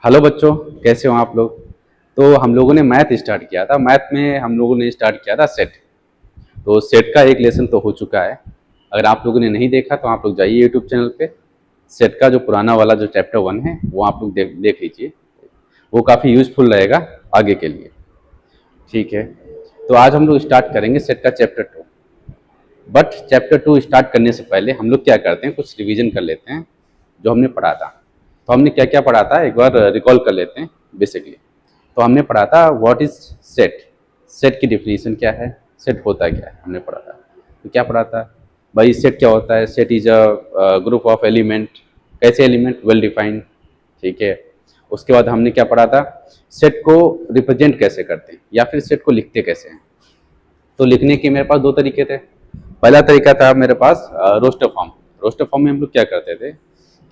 Hello बच्चों, कैसे हो आप लोग। तो हम लोगों ने मैथ स्टार्ट किया था। मैथ में हम लोगों ने स्टार्ट किया था सेट। तो सेट का एक लेसन तो हो चुका है। अगर आप लोगों ने नहीं देखा तो आप लोग जाइए यूट्यूब चैनल पे। सेट का जो पुराना वाला जो चैप्टर 1 है वो आप लोग देख लीजिए। वो काफ़ी यूजफुल रहेगा आगे के लिए। ठीक है, तो आज हम लोग स्टार्ट करेंगे सेट का चैप्टर 2। बट चैप्टर 2 स्टार्ट करने से पहले हम लोग क्या करते हैं, कुछ रिवीजन कर लेते हैं जो हमने पढ़ा था। तो हमने क्या क्या पढ़ा था एक बार रिकॉल कर लेते हैं बेसिकली। तो हमने पढ़ा था व्हाट इज सेट। सेट की डिफिनीशन क्या है, सेट होता क्या है, हमने पढ़ा था। तो क्या पढ़ा था भाई, सेट क्या होता है। Set is a group of element. कैसे एलिमेंट, वेल डिफाइंड। ठीक है, उसके बाद हमने क्या पढ़ा था, सेट को रिप्रेजेंट कैसे करते हैं या फिर सेट को लिखते कैसे हैं। तो लिखने के मेरे पास दो तरीके थे। पहला तरीका था मेरे पास रोस्टर फॉर्म। रोस्टर फॉर्म में हम लोग क्या करते थे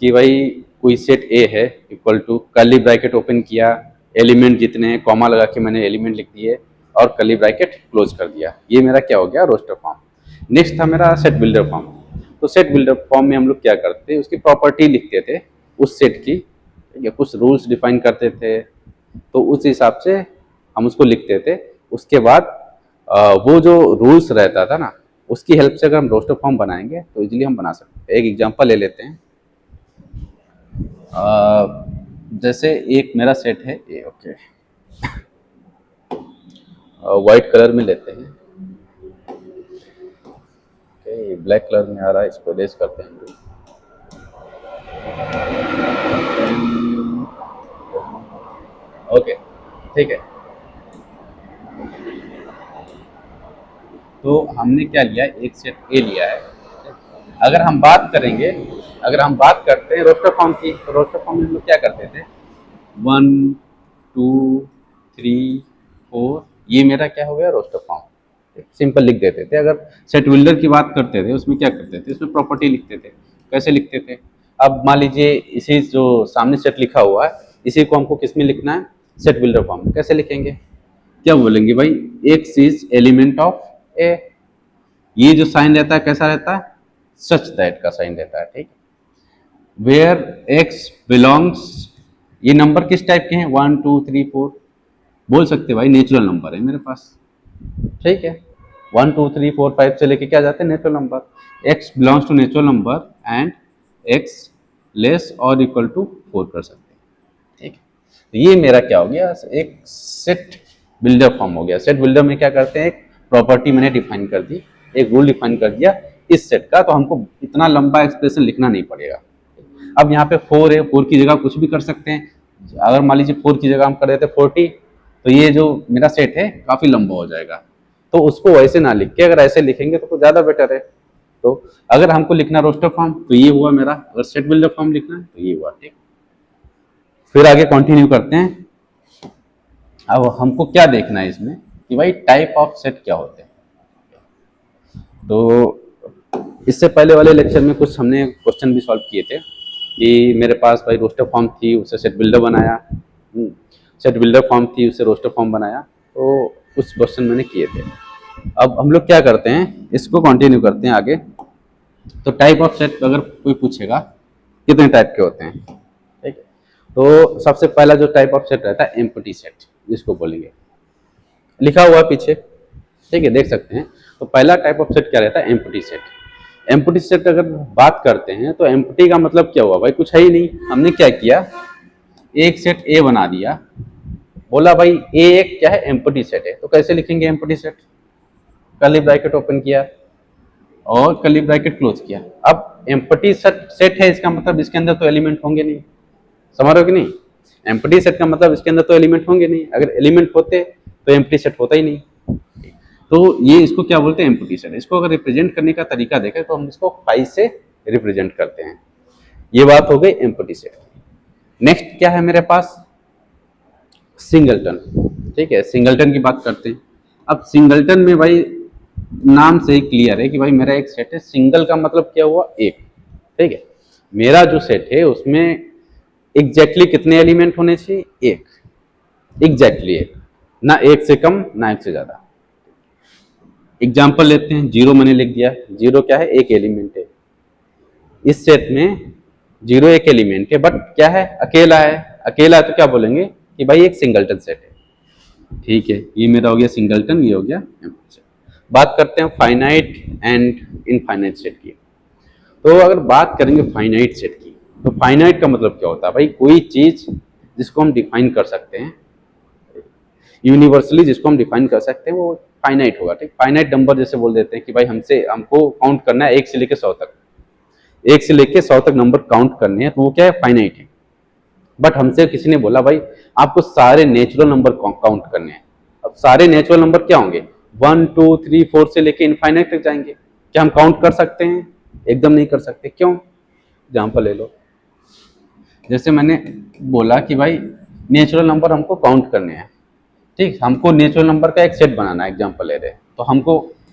कि भाई कोई सेट ए है equal to curly bracket open किया, एलिमेंट जितने हैं कॉमा लगा के मैंने एलिमेंट लिख दिए और कर्ली ब्रैकेट क्लोज कर दिया। ये मेरा क्या हो गया, रोस्टर फॉर्म। नेक्स्ट था मेरा सेट बिल्डर फॉर्म। तो सेट बिल्डर फॉर्म में हम लोग क्या करते थे, उसकी प्रॉपर्टी लिखते थे उस सेट की, या कुछ रूल्स डिफाइन करते थे। तो उस हिसाब से हम उसको लिखते थे। उसके बाद वो जो रूल्स रहता था ना, उसकी हेल्प से अगर हम रोस्टर फॉर्म बनाएंगे तो इजीली हम बना सकते हैं। एक एग्जांपल ले लेते हैं। जैसे एक मेरा सेट है ये, ओके, वाइट कलर में लेते हैं। ओके, ये ब्लैक कलर में आ रहा है, इसको इरेज करते हैं। ओके, ठीक है। तो हमने क्या लिया, एक सेट ए लिया है। अगर हम बात करेंगे, अगर हम बात करते हैं रोस्टर फॉर्म की, तो रोस्टर फॉर्म में हम लोग क्या करते थे, 1 2 3 4, ये मेरा क्या हो गया, रोस्टर फॉर्म। सिंपल लिख देते थे। अगर सेट बिल्डर की बात करते थे उसमें क्या करते थे, उसमें प्रॉपर्टी लिखते थे। कैसे लिखते थे, अब मान लीजिए इसी जो सामने सेट लिखा हुआ है, इसी को हमको किस में लिखना है, सेट बिल्डर फॉर्म में। कैसे लिखेंगे, क्या बोलेंगे भाई, एक्स इज एलिमेंट ऑफ ए। ये जो साइन रहता है कैसा रहता है, सच दैट का साइन रहता है। ठीक, वेयर एक्स बिलोंग्स, ये नंबर किस टाइप के हैं, 1 2 3 4, बोल सकते भाई नेचुरल नंबर है मेरे पास। ठीक है, 1 2 3 4 5 से लेके क्या जाते हैं, natural number. X belongs to natural number and x less और इक्वल टू 4 कर सकते हैं। ठीक है, तो ये मेरा क्या हो गया, एक सेट बिल्डर फॉर्म हो गया। सेट बिल्डर में क्या करते हैं, एक प्रॉपर्टी मैंने डिफाइन कर दी, एक रूल डिफाइन कर दिया इस सेट का, तो हमको इतना लंबा एक्सप्रेशन लिखना नहीं पड़ेगा। अब यहाँ पे 4 है, 4 की जगह कुछ भी कर सकते हैं। अगर मान लीजिए 4 की जगह हम कर देते 40, तो ये जो मेरा सेट है काफी लंबा हो जाएगा। तो उसको वैसे ना लिख के अगर ऐसे लिखेंगे तो ज्यादा बेटर है। तो अगर हमको लिखना रोस्टर फॉर्म तो ये हुआ मेरा, अगर सेट बिल्डर फॉर्म लिखना है तो ये हुआ। ठीक, फिर आगे कंटिन्यू करते हैं। अब हमको क्या देखना है इसमें कि भाई टाइप ऑफ सेट क्या होते हैं। तो इससे पहले वाले लेक्चर में कुछ हमने क्वेश्चन भी सॉल्व किए थे कि मेरे पास भाई रोस्टर फॉर्म थी, उससे सेट बिल्डर बनाया, सेट बिल्डर फॉर्म थी, उससे रोस्टर फॉर्म बनाया। तो कुछ क्वेश्चन मैंने किए थे। अब हम लोग क्या करते हैं, इसको कंटिन्यू करते हैं आगे। तो टाइप ऑफ सेट अगर कोई पूछेगा कितने टाइप के होते हैं, ठीक है, तो सबसे पहला जो टाइप ऑफ सेट रहता है एम्प्टी सेट, जिसको बोलेंगे, लिखा हुआ पीछे, ठीक है, देख सकते हैं। तो पहला टाइप ऑफ सेट क्या रहता है, एम्प्टी सेट। एम्प्टी सेट अगर बात करते हैं तो एम्प्टी का मतलब क्या हुआ भाई, कुछ है ही नहीं। हमने क्या किया, एक सेट ए बना दिया, बोला भाई ए एक क्या है, एम्प्टी सेट है। तो कैसे लिखेंगे empty set, curly bracket open किया और कर्ली ब्रैकेट क्लोज किया। अब एम्प्टी सेट है, इसका मतलब इसके अंदर तो एलिमेंट होंगे नहीं। समझ रहे हो कि नहीं, एम्प्टी सेट का मतलब इसके अंदर तो एलिमेंट होंगे नहीं। अगर एलिमेंट होते तो एम्प्टी सेट होता ही नहीं। तो ये इसको क्या बोलते हैं, एम्प्टी सेट। इसको अगर रिप्रेजेंट करने का तरीका देखें तो हम इसको 5 से रिप्रेजेंट करते हैं। ये बात हो गई एम्प्टी सेट। नेक्स्ट क्या है मेरे पास, सिंगलटन। ठीक है, सिंगलटन की बात करते हैं। अब सिंगलटन में भाई नाम से ही क्लियर है कि भाई मेरा एक सेट है। सिंगल का मतलब क्या हुआ, एक। ठीक है, मेरा जो सेट है उसमें एग्जैक्टली कितने एलिमेंट होने चाहिए, एक, एग्जैक्टली एक, ना एक से कम ना एक से ज्यादा। एग्जाम्पल लेते हैं, 0 मैंने लिख दिया, 0 क्या है, एक एलिमेंट है। इस सेट में 0 एक एलिमेंट है, बट क्या है, अकेला है। अकेला है तो क्या बोलेंगे कि भाई एक सिंगलटन सेट है। ठीक है, ये मेरा हो गया सिंगलटन, ये हो गया एम्प्टी सेट। बात करते हैं फाइनाइट एंड इनफाइनाइट सेट की। तो अगर बात करेंगे फाइनाइट सेट की, तो फाइनाइट का मतलब क्या होता है भाई, कोई चीज जिसको हम डिफाइन कर सकते हैं यूनिवर्सली, जिसको हम डिफाइन कर सकते हैं वो फाइनाइट होगा। ठीक, फाइनाइट नंबर जैसे बोल देते हैं कि भाई हमको काउंट करना है 1 से लेकर 100 तक, 1 से लेकर 100 तक नंबर काउंट करने हैं, तो वो क्या है, फाइनाइट है। बट हमसे किसी ने बोला भाई आपको सारे नेचुरल नंबर काउंट करने हैं। अब सारे नेचुरल नंबर क्या होंगे, 1 2 3 4 से लेके इनफाइनाइट तक जाएंगे। क्या हम काउंट कर सकते हैं? एकदम नहीं कर सकते। क्यों? एग्जाम्पल ले लो, जैसे मैंने बोला कि भाई नेचुरल नंबर हमको काउंट करने हैं। ठीक, हमको नेचुरल नंबर का एक सेट बनाना है, एग्जाम्पल ले रहे हैं, तो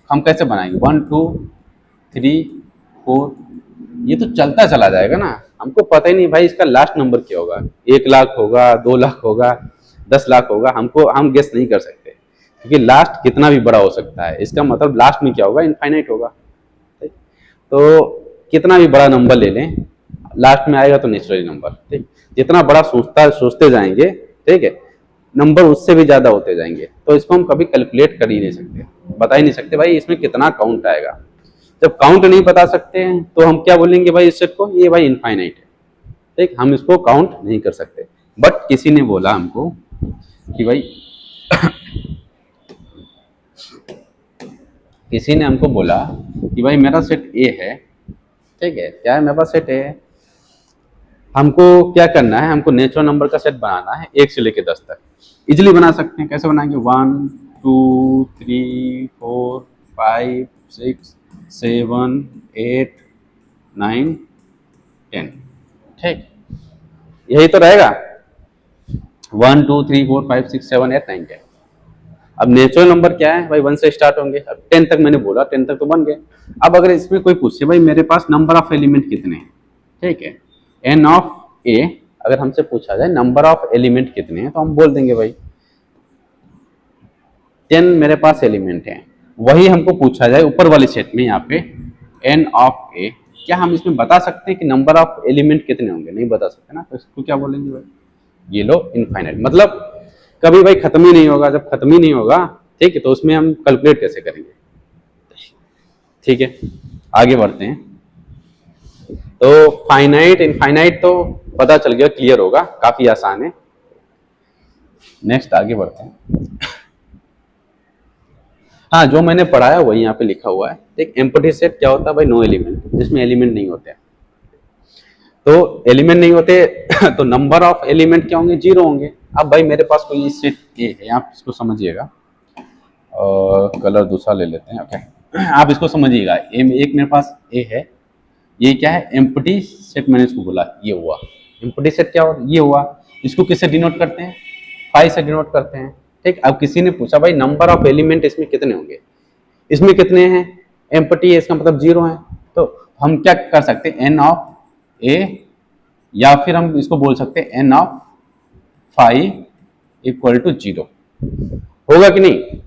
हम कैसे बनाएंगे, 1 2 3 4, ये तो चलता चला जाएगा ना, हमको पता ही नहीं भाई इसका लास्ट नंबर क्या होगा, 1 लाख होगा, 2 लाख होगा, 10 लाख होगा, हम गेस नहीं कर सकते, क्योंकि लास्ट कितना भी बड़ा हो सकता है। इसका मतलब लास्ट में क्या होगा, इनफाइनाइट होगा। ठीक, तो कितना भी बड़ा नंबर ले लें, लास्ट में आएगा तो नेचुरल नंबर। ठीक, जितना बड़ा सोचते जाएंगे, ठीक है, नंबर उससे भी ज्यादा होते जाएंगे। तो इसको हम कभी कैलकुलेट कर ही नहीं सकते, बता ही नहीं सकते भाई इसमें कितना काउंट आएगा। जब काउंट नहीं बता सकते हैं तो हम क्या बोलेंगे भाई इस सेट को, ये भाई इनफाइनाइट है। ठीक, हम इसको काउंट नहीं कर सकते। बट किसी ने बोला हमको कि भाई किसी ने हमको बोला कि भाई मेरा सेट ए है, ठीक है, क्या है, मेरे पास सेट ए है, हमको क्या करना है, हमको नेचुरल नंबर का सेट बनाना है 1 से लेकर 10 तक। इजिली बना सकते हैं, कैसे बनाएंगे, 1 2 3 4 5 6 7 8 9 10। ठीक, यही तो रहेगा, 1 2 3 4 5 6 7 8 9 10। अब नेचुरल नंबर क्या है भाई, 1 से स्टार्ट होंगे। अब 10 तक मैंने बोला, 10 तक तो बन गए। अब अगर इसमें कोई पूछे भाई मेरे पास नंबर ऑफ एलिमेंट कितने हैं, ठीक है, एन ऑफ ए, अगर हमसे पूछा जाए नंबर ऑफ एलिमेंट कितने हैं, तो हम बोल देंगे भाई 10 मेरे पास एलिमेंट हैं। वही हमको पूछा जाए ऊपर वाले सेट में, यहाँ पे एन ऑफ ए, क्या हम इसमें बता सकते हैं कि नंबर ऑफ एलिमेंट कितने होंगे? नहीं बता सकते ना, तो इसको क्या बोलेंगे भाई, ये लो इनफाइनाइट, मतलब कभी भाई खत्म ही नहीं होगा। जब खत्म ही नहीं होगा, ठीक है, तो उसमें हम कैलकुलेट कैसे करेंगे? ठीक है, आगे बढ़ते हैं। तो फाइनाइट इनफाइनाइट तो पता चल गया, क्लियर होगा, काफी आसान है। नेक्स्ट आगे बढ़ते हैं। हाँ, जो मैंने पढ़ाया वही यहाँ पे लिखा हुआ है। एक एम्प्टी सेट क्या होता है भाई, नो एलिमेंट, जिसमें एलिमेंट नहीं होते। तो एलिमेंट नहीं होते तो नंबर ऑफ एलिमेंट क्या होंगे, 0 होंगे। अब भाई मेरे पास कोई सेट ए है, आप इसको समझिएगा, कलर दूसरा ले लेते हैं। ओके, आप इसको समझिएगा, एक मेरे पास ए है, ये क्या है, एम्प्टी सेट, मैंने इसको बोला ये हुआ एम्प्टी सेट, क्या हुआ, ये हुआ। इसको किससे डिनोट करते हैं, 5 से डिनोट करते हैं। ठीक, अब किसी ने पूछा भाई नंबर ऑफ एलिमेंट इसमें कितने होंगे, इसमें कितने हैं, एम्प्टी है, इसका मतलब 0 है। तो हम क्या कर सकते हैं, एन ऑफ ए, या फिर हम इसको बोल सकते हैं एन ऑफ 5 इक्वल टू 0। होगा कि नहीं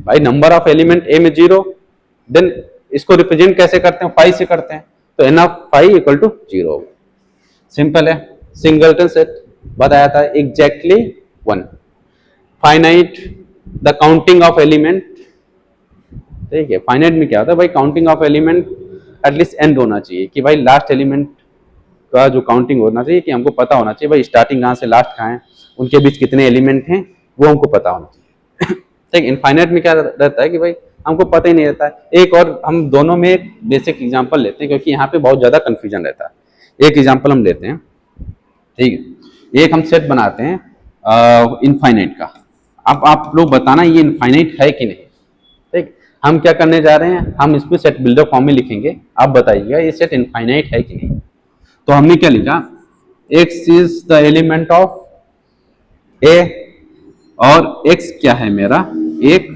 भाई, नंबर ऑफ एलिमेंट ए में 0, देन इसको रिप्रेजेंट कैसे करते हैं, 5 से करते हैं, तो एन ऑफ 5 इक्वल टू 0 होगा। सिंपल है, सिंगलटन सेट बताया था, exactly 1। Finite the counting of element, ठीक है, फाइनाइट में क्या होता है भाई, counting of element at least and होना चाहिए, कि भाई लास्ट एलिमेंट का जो काउंटिंग होना चाहिए, कि हमको पता होना चाहिए भाई स्टार्टिंग कहाँ से लास्ट कहाँ है, उनके बीच कितने एलिमेंट हैं, वो हमको पता होना चाहिए। ठीक, इनफाइनाइट में क्या रहता है कि भाई हमको पता ही नहीं रहता है। एक और हम दोनों में एक बेसिक एग्जांपल लेते हैं, क्योंकि यहाँ पे बहुत ज्यादा कंफ्यूजन रहता है। एक एग्जांपल हम लेते हैं, ठीक है, एक हम सेट बनाते हैं इनफाइनाइट का। अब आप लोग बताना ये इनफाइनाइट है कि नहीं। ठीक, हम क्या करने जा रहे हैं, हम इसमें सेट बिल्डर फॉर्म में लिखेंगे, आप बताइएगा ये सेट इनफाइनाइट है कि नहीं। तो हमने क्या लिखा, x is the element of a, और x क्या है मेरा, एक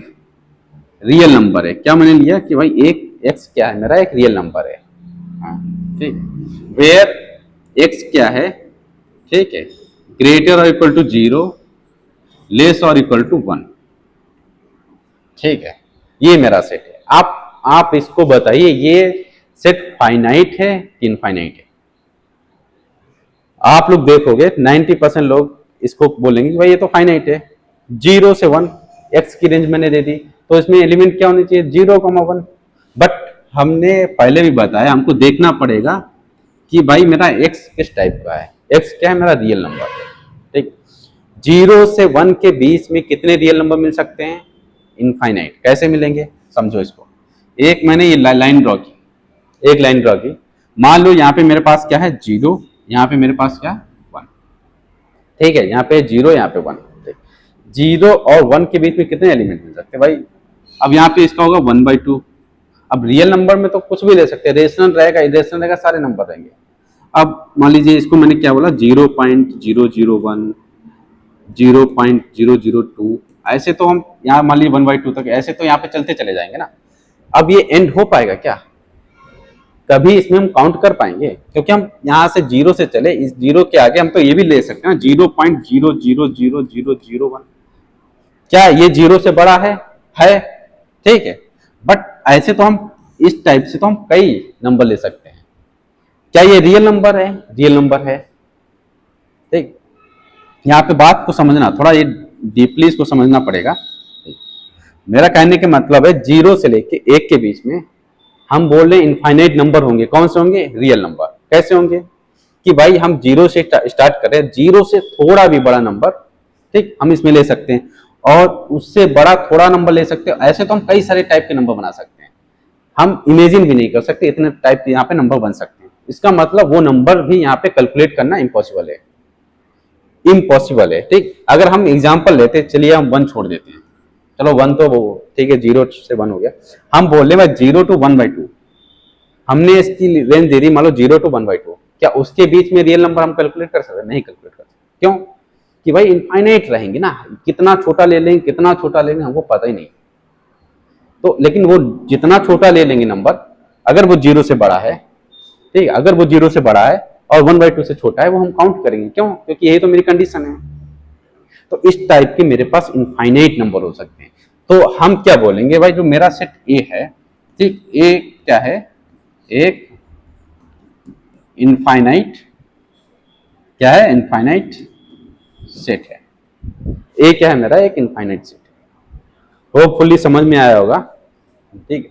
रियल नंबर है। क्या मैंने लिया कि भाई एक x क्या है मेरा, एक रियल नंबर है। ठीक, वेयर x क्या है, ठीक है, ग्रेटर और इक्वल टू 0, लेस और इक्वल टू 1। ठीक है, ये मेरा सेट है। आप इसको बताइए ये सेट फाइनाइट है कि इनफाइनाइट है। आप लोग देखोगे 90% लोग इसको बोलेंगे कि भाई ये तो फाइनाइट है, 0 से 1 एक्स की रेंज मैंने दे दी, तो इसमें एलिमेंट क्या होने चाहिए, 0, 1। बट हमने पहले भी बताया, हमको देखना पड़ेगा कि भाई मेरा एक्स किस टाइप का है, एक्स क्या है, मेरा रियल नंबर है, ठीक। 0 से 1 के बीच में कितने रियल नंबर मिल सकते हैं, इनफाइनाइट। कैसे मिलेंगे, समझो इसको। एक मैंने ये लाइन ड्रॉ की, एक लाइन ड्रॉ की, मान लो यहाँ पे मेरे पास क्या है, 0, यहाँ पे मेरे पास क्या, 1, ठीक है। यहाँ पे 0, यहाँ पे 1, 0 और 1 के बीच में कितने एलिमेंट मिल सकते हैं भाई। अब यहाँ पे इसका होगा 1/2। अब रियल नंबर में तो कुछ भी ले सकते हैं, रेशनल रहेगा, इरेशनल रहेगा, सारे नंबर रहेंगे। अब मान लीजिए इसको मैंने क्या बोला, 0.001, 0.002, ऐसे तो हम यहाँ मान लीजिए 1/2 तक, ऐसे तो यहाँ पे चलते चले जाएंगे ना। अब ये एंड हो पाएगा क्या, कभी इसमें हम काउंट कर पाएंगे, क्योंकि हम यहाँ से 0 से चले, इस 0 के आगे हम तो ये भी ले सकते हैं ना, 0.000001। क्या ये 0 से बड़ा है, ठीक है। बट ऐसे तो हम इस टाइप से तो हम कई नंबर ले सकते हैं। क्या ये रियल नंबर है, रियल नंबर है, ठीक। यहाँ पे बात को समझना, थोड़ा ये डीपली इसको समझना पड़ेगा। मेरा कहने का मतलब है 0 से लेके 1 के बीच में हम बोल रहे हैं इनफाइनाइट नंबर होंगे। कौन से होंगे, रियल नंबर। कैसे होंगे कि भाई हम 0 से स्टार्ट कर रहे हैं, 0 से थोड़ा भी बड़ा नंबर, ठीक, हम इसमें ले सकते हैं, और उससे बड़ा थोड़ा नंबर ले सकते हैं। ऐसे तो हम कई सारे टाइप के नंबर बना सकते हैं, हम इमेजिन भी नहीं कर सकते इतने टाइप के यहाँ पे नंबर बन सकते हैं। इसका मतलब वो नंबर भी यहाँ पे कैलकुलेट करना इम्पॉसिबल है, इम्पॉसिबल है, ठीक। अगर हम एग्जाम्पल लेते, चलिए हम 1 छोड़ देते हैं, चलो 1 तो वो ठीक है, 0 से 1 हो गया। हम बोल रहे हैं 0 to 1/2, हमने इसकी रेंज दे दी मान लो 0 to 1/2। क्या उसके बीच में रियल नंबर हम कैलकुलेट कर सकते हैं, नहीं कैलकुलेट कर सकते। क्यों कि भाई इनफाइनाइट रहेंगे ना, कितना छोटा ले लेंगे, कितना छोटा ले लेंगे हमको पता ही नहीं। तो लेकिन वो जितना छोटा ले लेंगे नंबर, अगर वो 0 से बड़ा है, ठीक, अगर वो 0 से बड़ा है और 1/2 से छोटा है, वो हम काउंट करेंगे। क्यों, क्योंकि यही तो मेरी कंडीशन है। तो इस टाइप के मेरे पास इनफाइनाइट नंबर हो सकते हैं। तो हम क्या बोलेंगे भाई, जो मेरा सेट ए है, ठीक, ए क्या है, एक इनफाइनाइट, क्या है, इनफाइनाइट सेट है। ए क्या है मेरा, एक इनफाइनाइट सेट है। होपफुली समझ में आया होगा, ठीक है।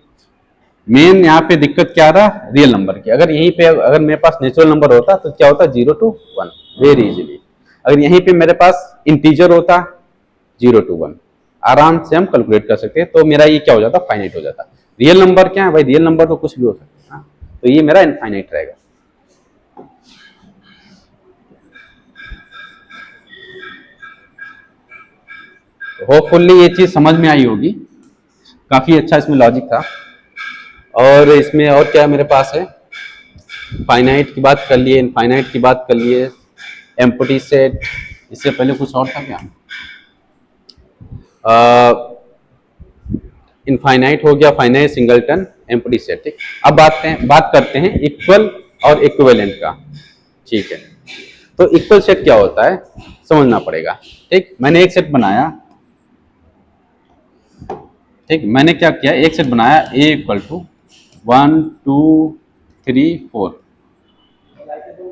मेन यहाँ पे दिक्कत क्या रहा, रियल नंबर की। अगर यहीं पे अगर मेरे पास नेचुरल नंबर होता तो क्या होता, 0 to 1, वेरी इजीली। अगर यहीं पे मेरे पास इंटीजर होता 0 to 1, आराम से हम कैलकुलेट कर सकते हैं। तो मेरा ये क्या हो जाता, फाइनाइट हो जाता। रियल नंबर क्या है भाई, रियल नंबर तो कुछ भी हो सकता है, तो ये मेरा इनफाइनाइट रहेगा। होपफुली ये चीज समझ में आई होगी, काफी अच्छा इसमें लॉजिक था। और इसमें और क्या मेरे पास है, फाइनाइट की बात कर लिए, इनफाइनाइट की बात कर लिए, एम्प्टी सेट, इससे पहले कुछ और था क्या, इनफाइनाइट हो गया, फाइनाइट, सिंगलटन, एम्प्टी सेट, ठीक। अब बात करते हैं इक्वल और इक्विवेलेंट का, ठीक है। तो इक्वल सेट क्या होता है समझना पड़ेगा, ठीक। मैंने एक सेट बनाया, ठीक, मैंने क्या किया, एक सेट बनाया, a = 1 2 3 4,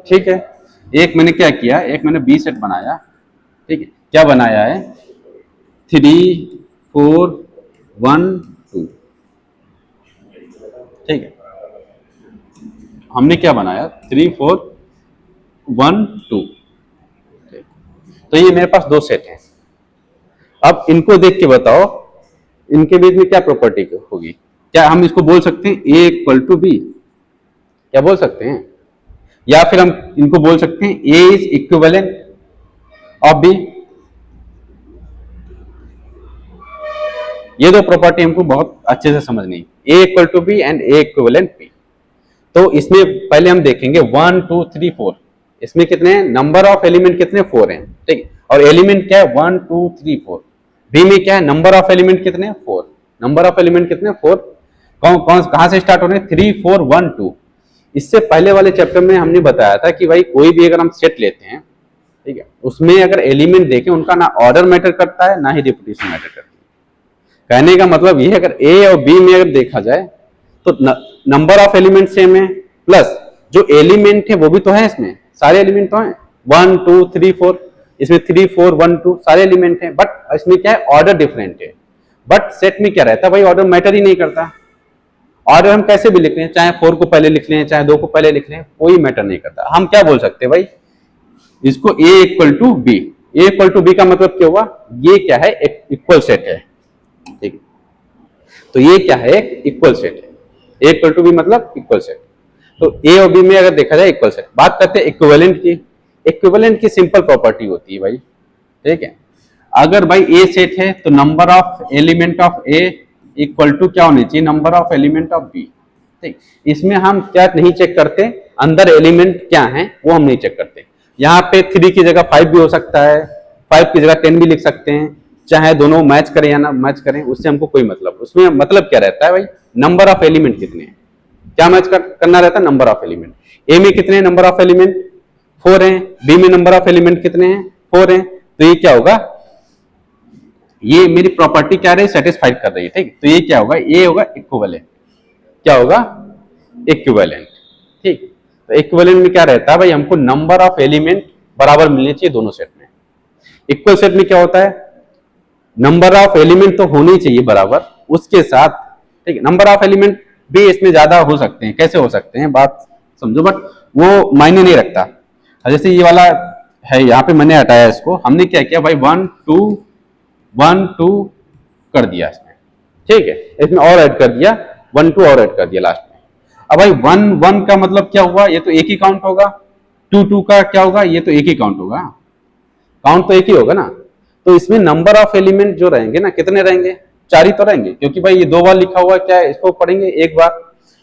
ठीक है। एक मैंने क्या किया, एक मैंने b सेट बनाया, ठीक है। क्या बनाया है, 3 4 1 2, ठीक है। हमने क्या बनाया, 3 4 1 2, तो ये मेरे पास दो सेट हैं। अब इनको देख के बताओ इनके बीच में क्या प्रॉपर्टी होगी। क्या हम इसको बोल सकते हैं a = b, क्या बोल सकते हैं, या फिर हम इनको बोल सकते हैं a is equivalent of b। ये दो प्रॉपर्टी हमको बहुत अच्छे से समझनी है, a = b and a equivalent b। तो इसमें पहले हम देखेंगे 1 2 3 4, इसमें कितने हैं, नंबर ऑफ एलिमेंट कितने, 4 हैं, ठीक। और एलिमेंट क्या है, 1 2 3 4। बी में क्या है, नंबर ऑफ एलिमेंट कितने, 4। नंबर ऑफ एलिमेंट कितने, 4। कहां से स्टार्ट हो रहे हैं, 3 4 1 2। इससे पहले वाले चैप्टर में हमने बताया था कि भाई कोई भी अगर हम सेट लेते हैं, ठीक है, उसमें अगर एलिमेंट देखें उनका ना ऑर्डर मैटर करता है ना ही रिपीटेशन मैटर करती है। कहने का मतलब ये है, अगर ए और बी में अगर देखा जाए तो नंबर ऑफ एलिमेंट सेम है, प्लस जो एलिमेंट है वो भी तो है, इसमें सारे एलिमेंट तो हैं, 1 2 3 4, इसमें 3 4 1 2 सारे एलिमेंट हैं, बट इसमें क्या है, ऑर्डर डिफरेंट है। बट सेट में क्या रहता है भाई, ऑर्डर मैटर ही नहीं करता। ऑर्डर हम कैसे भी लिख लें, चाहे 4 को पहले लिख लें, चाहे 2 को पहले लिख लें, कोई मैटर नहीं करता। हम क्या बोल सकते हैं भाई, इसको A equal to B. A equal to B का मतलब क्या हुआ, ये क्या है, एक इक्वल सेट है, ठीक है। तो ये क्या है, एक इक्वल सेट है। A इक्वल टू बी मतलब इक्वल सेट। तो A और B में अगर देखा जाए इक्वल सेट। बात करते हैं इक्विवेलेंट की। इक्विवेलेंट की सिंपल प्रॉपर्टी होती है भाई, ठीक है। अगर भाई A सेट है तो number of element of A equal to क्या होनी चाहिए, number of element of B, ठीक। इसमें हम क्या नहीं चेक करते, अंदर एलिमेंट क्या है वो हम नहीं चेक करते। यहाँ पे 3 की जगह 5 भी हो सकता है, 5 की जगह 10 भी लिख सकते हैं, चाहे दोनों मैच करें या ना मैच करें, उससे हमको कोई मतलब। उसमें मतलब क्या रहता है भाई, नंबर ऑफ एलिमेंट कितने हैं, क्या मैच करना रहता है, नंबर ऑफ एलिमेंट। ए में कितने नंबर ऑफ एलिमेंट, 4 हैं। बी में नंबर ऑफ एलिमेंट कितने हैं, 4 हैं। तो ये क्या होगा, ये मेरी प्रॉपर्टी क्या रही, सेटिस्फाइड कर रही है, ठीक। तो ये क्या होगा, ये होगा इक्विवेलेंट। क्या होगा, इक्विवेलेंट, ठीक। तो इक्विवेलेंट में क्या रहता है भाई, हमको नंबर ऑफ एलिमेंट बराबर मिलने चाहिए दोनों सेट में। इक्वल सेट में क्या होता है, नंबर ऑफ एलिमेंट तो होने चाहिए बराबर, उसके साथ, ठीक है, नंबर ऑफ एलिमेंट भी इसमें ज्यादा हो सकते हैं। कैसे हो सकते हैं, बात समझो, बट वो मायने नहीं रखता। जैसे ये वाला है, यहाँ पे मैंने हटाया इसको, हमने क्या किया भाई, 1 2 कर दिया इसमें, ठीक है। इसमें और ऐड कर दिया, 1 2 और ऐड कर दिया लास्ट में। अब भाई 1 1 का मतलब क्या हुआ, ये तो एक ही काउंट होगा। 2 2 का क्या होगा, ये तो एक ही काउंट होगा, काउंट तो एक ही होगा ना। तो इसमें नंबर ऑफ एलिमेंट जो रहेंगे ना, कितने रहेंगे, 4 ही तो रहेंगे, क्योंकि भाई ये 2 बार लिखा हुआ क्या है, इसको पढ़ेंगे एक बार,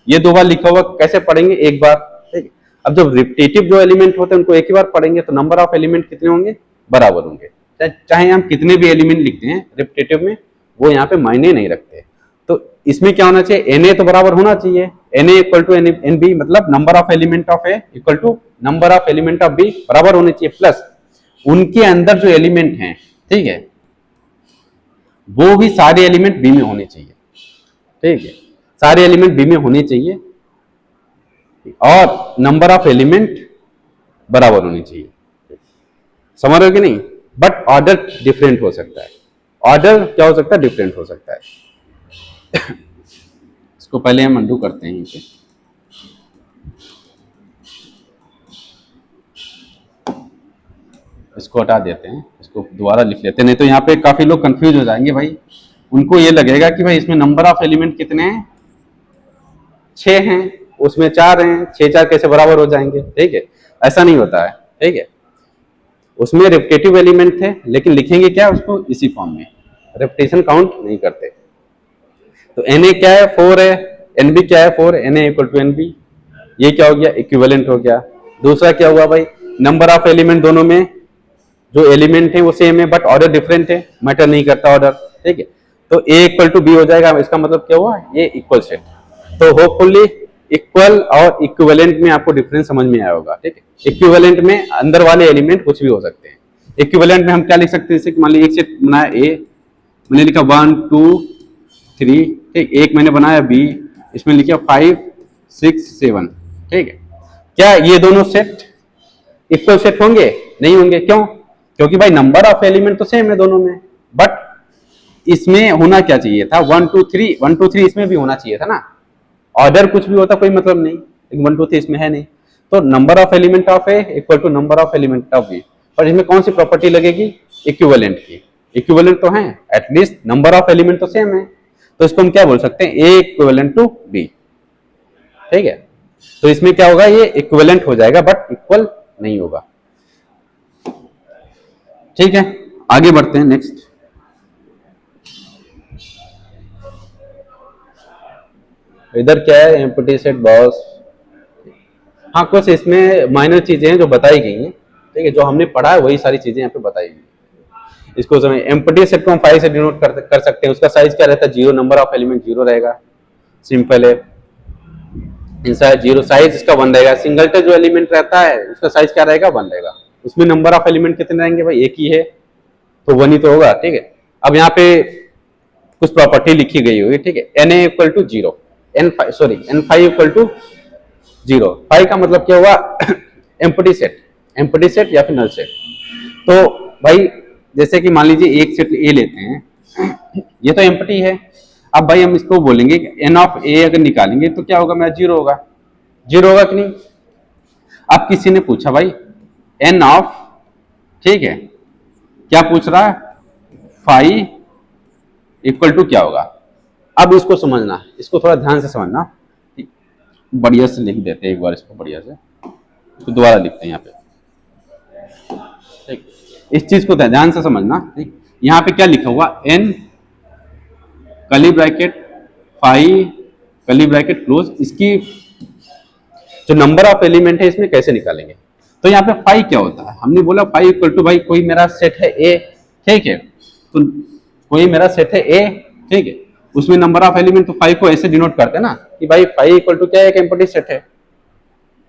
ये 2 बार लिखा हुआ कैसे पढ़ेंगे, एक बार, ठीक है। अब जब रिपीटेटिव जो एलिमेंट होते हैं उनको एक ही बार पढ़ेंगे, तो नंबर ऑफ एलिमेंट कितने होंगे, बराबर होंगे। चाहे हम कितने भी एलिमेंट लिखते हैं रिपीटेटिव में, वो यहाँ पे मायने नहीं रखते। तो इसमें क्या होना चाहिए, Na तो बराबर होना चाहिए, Na इक्वल टू NB, मतलब number of element of A equal to number of element of B बराबर होने चाहिए, प्लस उनके अंदर जो एलिमेंट हैं, ठीक है, वो भी सारे एलिमेंट बी में होने चाहिए, ठीक है। सारे एलिमेंट बी में होने चाहिए और नंबर ऑफ एलिमेंट बराबर होनी चाहिए। समझ रहे हो कि नहीं, बट ऑर्डर डिफरेंट हो सकता है। ऑर्डर क्या हो सकता है, डिफरेंट हो सकता है। इसको पहले हम अंडू करते हैं इसे। इसको हटा देते हैं, इसको दोबारा लिख लेते हैं, नहीं तो यहाँ पे काफी लोग कंफ्यूज हो जाएंगे भाई। उनको ये लगेगा कि भाई इसमें नंबर ऑफ एलिमेंट कितने हैं, 6 हैं, उसमें 4 हैं, 6 4 कैसे बराबर हो जाएंगे, ठीक है। ऐसा नहीं होता है, ठीक है। उसमें रिपीटेटिव एलिमेंट थे, लेकिन लिखेंगे क्या उसको, इसी फॉर्म में, रिपीटेशन काउंट नहीं करते। तो Na क्या है, 4 है, NB क्या है, 4, Na इक्वल टू NB, ये क्या हो गया, इक्विवेलेंट हो गया। दूसरा क्या हुआ भाई, नंबर ऑफ एलिमेंट दोनों में जो एलिमेंट है वो सेम है, बट ऑर्डर डिफरेंट है, मैटर नहीं करता ऑर्डर, ठीक है। तो A इक्वल टू B हो जाएगा, इसका मतलब क्या हुआ, ये इक्वल सेट। तो होपफुली इक्वल और इक्विवेलेंट में आपको डिफरेंस समझ में आया होगा, ठीक है। इक्विवेलेंट में अंदर वाले एलिमेंट कुछ भी हो सकते हैं। इक्विवेलेंट में हम क्या लिख सकते हैं, जैसे मान लीजिए एक सेट बनाया A, मैंने लिखा 1 2 3, ठीक। एक मैंने बनाया B, इसमें लिखा 5 6 7, ठीक है। क्या ये दोनों सेट इक्वल सेट होंगे, नहीं होंगे, क्यों, क्योंकि भाई नंबर ऑफ एलिमेंट तो सेम है दोनों में, बट इसमें होना क्या चाहिए था, 1 2 3 इसमें भी होना चाहिए था ना। ऑर्डर कुछ भी होता कोई मतलब नहीं, लेकिन 1 2 3 इसमें है नहीं। तो number of element of A equal to number of element of B, पर इसमें कौन सी प्रॉपर्टी लगेगी, इक्विवेलेंट की। इक्विवेलेंट तो है, एटलीस्ट नंबर ऑफ एलिमेंट तो सेम है, तो इसको हम क्या बोल सकते हैं, ए इक्विवेलेंट टू बी, ठीक है। तो इसमें क्या होगा, ये इक्विवेलेंट हो जाएगा, बट इक्वल नहीं होगा, ठीक है। आगे बढ़ते हैं, नेक्स्ट। इधर क्या है, एम्प्टी सेट बॉस। हाँ, कुछ इसमें माइनर चीजें हैं जो बताई गई हैं, ठीक है, जो हमने पढ़ा है वही सारी चीजें यहाँ पे बताई गई। इसको समझ, एम्प्टी सेट को हम 5 से डिनोट कर सकते हैं। उसका साइज क्या रहता है, 0, नंबर ऑफ एलिमेंट 0 रहेगा, सिंपल है। इनसाइड 0, साइज इसका 1 रहेगा। सिंगलटन जो एलिमेंट रहता है उसका साइज क्या रहेगा, 1 रहेगा। उसमें नंबर ऑफ एलिमेंट कितने रहेंगे भाई, एक ही है, तो 1 ही तो होगा, ठीक है। अब यहाँ पे कुछ प्रॉपर्टी लिखी गई होगी, ठीक है। Na equal to 0, N5 equal to 0। 5 का मतलब क्या हुआ, एम्प्टी सेट। एम्प्टी सेट या फिर नल सेट। तो भाई जैसे कि मान लीजिए एक सेट ए लेते हैं, ये तो एम्प्टी है। अब भाई हम इसको बोलेंगे एन ऑफ ए अगर निकालेंगे तो क्या होगा, मेरा जीरो होगा। जीरो होगा कि नहीं। अब किसी ने पूछा भाई एन ऑफ, ठीक है, क्या पूछ रहा है, फाइव इक्वल टू क्या होगा। अब इसको समझना, इसको थोड़ा ध्यान से समझना, बढ़िया से लिख देते हैं एक बार इसको बढ़िया से, तो दोबारा लिखते हैं यहाँ पे, ठीक। इस चीज को ध्यान से समझना, ठीक। यहाँ पे क्या लिखा हुआ, n curly bracket five curly bracket close, इसकी जो नंबर ऑफ एलिमेंट है इसमें कैसे निकालेंगे। तो यहाँ पे फाइव क्या होता है, हमने बोला फाइव इक्वल टू, भाई कोई मेरा सेट है ए, ठीक है, तो कोई मेरा सेट है ए, ठीक है, उसमें नंबर ऑफ एलिमेंट, तो फाइव को ऐसे डिनोट करते हैं ना कि भाई फाइव इक्वल टू क्या है, एक एम्प्टी सेट है,